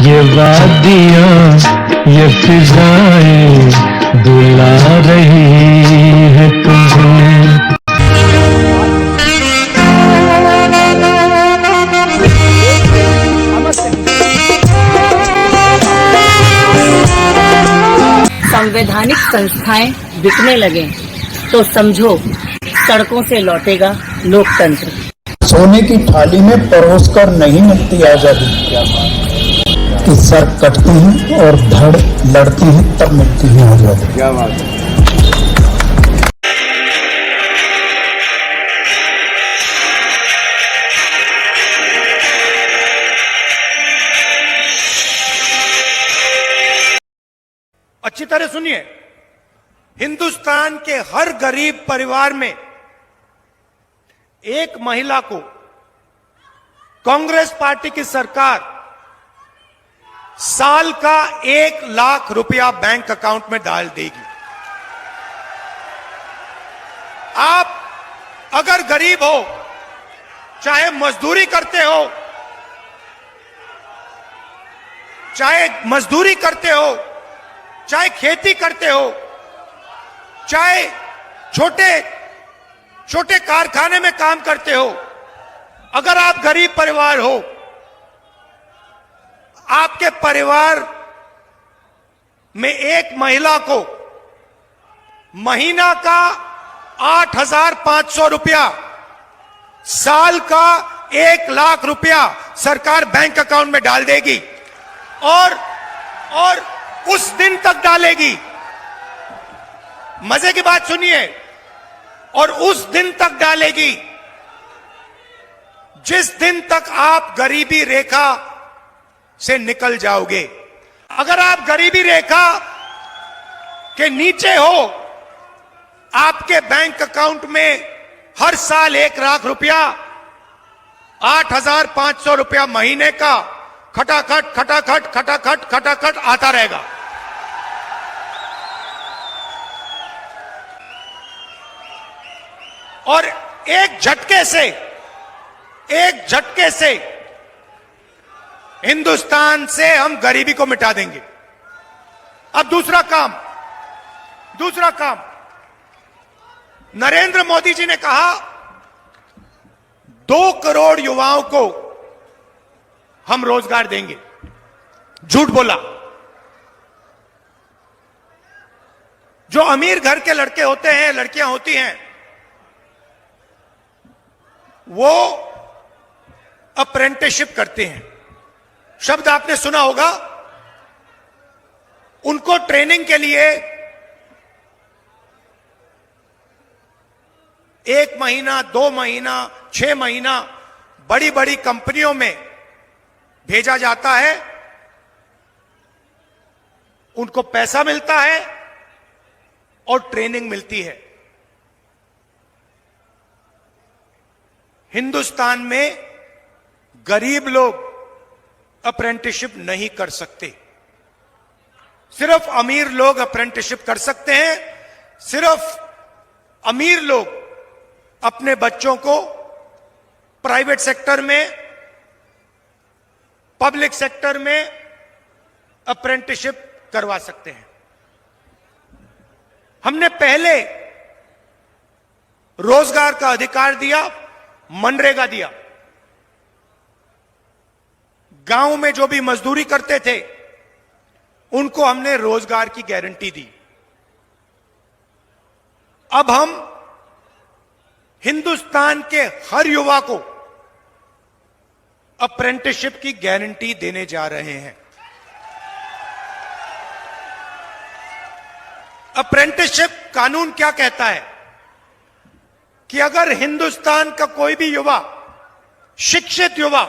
ये वादियाँ ये फिजाएं बुला रही है तुम्हें। संवैधानिक संस्थाएं बिकने लगे तो समझो सड़कों से लौटेगा लोकतंत्र। सोने की थाली में परोसकर नहीं मिलती आजादी, कि सर कटते हैं और धड़ लड़ते हैं तब मिलती है आजादी। क्या बात है। अच्छी तरह सुनिए, हिंदुस्तान के हर गरीब परिवार में एक महिला को कांग्रेस पार्टी की सरकार साल का 1 लाख रुपया बैंक अकाउंट में डाल देगी। आप अगर गरीब हो, चाहे मजदूरी करते हो, चाहे खेती करते हो, चाहे छोटे छोटे कारखाने में काम करते हो, अगर आप गरीब परिवार हो, आपके परिवार में एक महिला को महीना का 8,500 रुपया, साल का 1 लाख रुपया सरकार बैंक अकाउंट में डाल देगी और उस दिन तक डालेगी। मजे की बात सुनिए, और उस दिन तक डालेगी जिस दिन तक आप गरीबी रेखा से निकल जाओगे। अगर आप गरीबी रेखा के नीचे हो, आपके बैंक अकाउंट में हर साल 1 लाख रुपया, 8,500 रुपया महीने का खटाखट खटाखट खटाखट खटाखट आता रहेगा। और एक झटके से हिंदुस्तान से हम गरीबी को मिटा देंगे। अब दूसरा काम, नरेंद्र मोदी जी ने कहा 2 करोड़ युवाओं को हम रोजगार देंगे। झूठ बोला। जो अमीर घर के लड़के होते हैं, लड़कियां होती हैं, वो अप्रेंटिसशिप करते हैं। शब्द आपने सुना होगा। उनको ट्रेनिंग के लिए 1 महीना, 2 महीना, 6 महीना बड़ी बड़ी कंपनियों में भेजा जाता है। उनको पैसा मिलता है और ट्रेनिंग मिलती है। हिंदुस्तान में गरीब लोग अप्रेंटिसशिप नहीं कर सकते। सिर्फ अमीर लोग अप्रेंटिसशिप कर सकते हैं। सिर्फ अमीर लोग अपने बच्चों को प्राइवेट सेक्टर में, पब्लिक सेक्टर में अप्रेंटिसशिप करवा सकते हैं। हमने पहले रोजगार का अधिकार दिया, मनरेगा दिया। गांव में जो भी मजदूरी करते थे उनको हमने रोजगार की गारंटी दी। अब हम हिंदुस्तान के हर युवा को अप्रेंटिसशिप की गारंटी देने जा रहे हैं। अप्रेंटिसशिप कानून क्या कहता है कि अगर हिंदुस्तान का कोई भी युवा, शिक्षित युवा,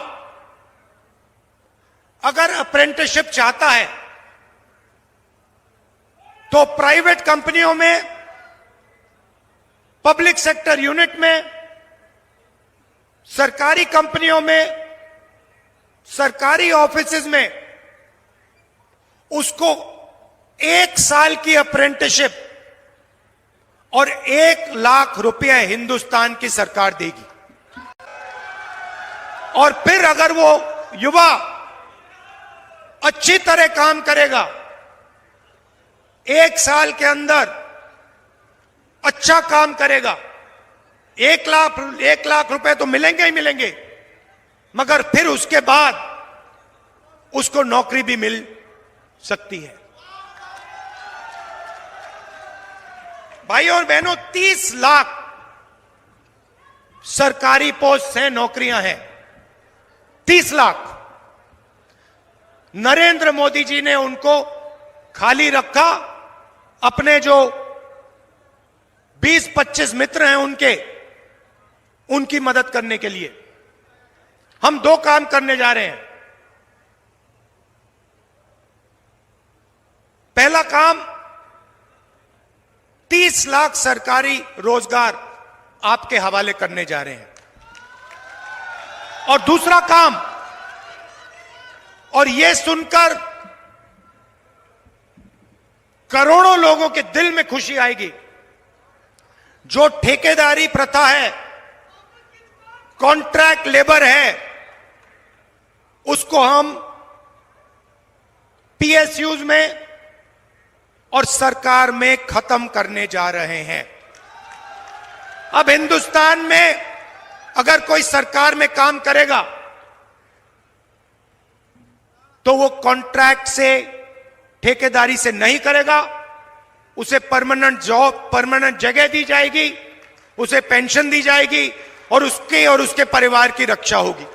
अगर अप्रेंटिसशिप चाहता है तो प्राइवेट कंपनियों में, पब्लिक सेक्टर यूनिट में, सरकारी कंपनियों में, सरकारी ऑफिसेज में उसको 1 साल की अप्रेंटिसशिप और 1 लाख रुपया हिंदुस्तान की सरकार देगी। और फिर अगर वो युवा अच्छी तरह काम करेगा, 1 साल के अंदर अच्छा काम करेगा, 1 लाख रुपए तो मिलेंगे ही मिलेंगे, मगर फिर उसके बाद उसको नौकरी भी मिल सकती है। भाइयों और बहनों, 30 लाख सरकारी पोस्ट हैं, नौकरियां हैं, 30 लाख। नरेंद्र मोदी जी ने उनको खाली रखा, अपने जो 20-25 मित्र हैं उनकी मदद करने के लिए। हम 2 काम करने जा रहे हैं। पहला काम, 30 लाख सरकारी रोजगार आपके हवाले करने जा रहे हैं। और दूसरा काम, और यह सुनकर करोड़ों लोगों के दिल में खुशी आएगी, जो ठेकेदारी प्रथा है, कॉन्ट्रैक्ट लेबर है, उसको हम पीएसयूज में और सरकार में खत्म करने जा रहे हैं। अब हिंदुस्तान में अगर कोई सरकार में काम करेगा तो वो कॉन्ट्रैक्ट से, ठेकेदारी से नहीं करेगा, उसे परमानेंट जॉब, परमानेंट जगह दी जाएगी, उसे पेंशन दी जाएगी और उसके परिवार की रक्षा होगी।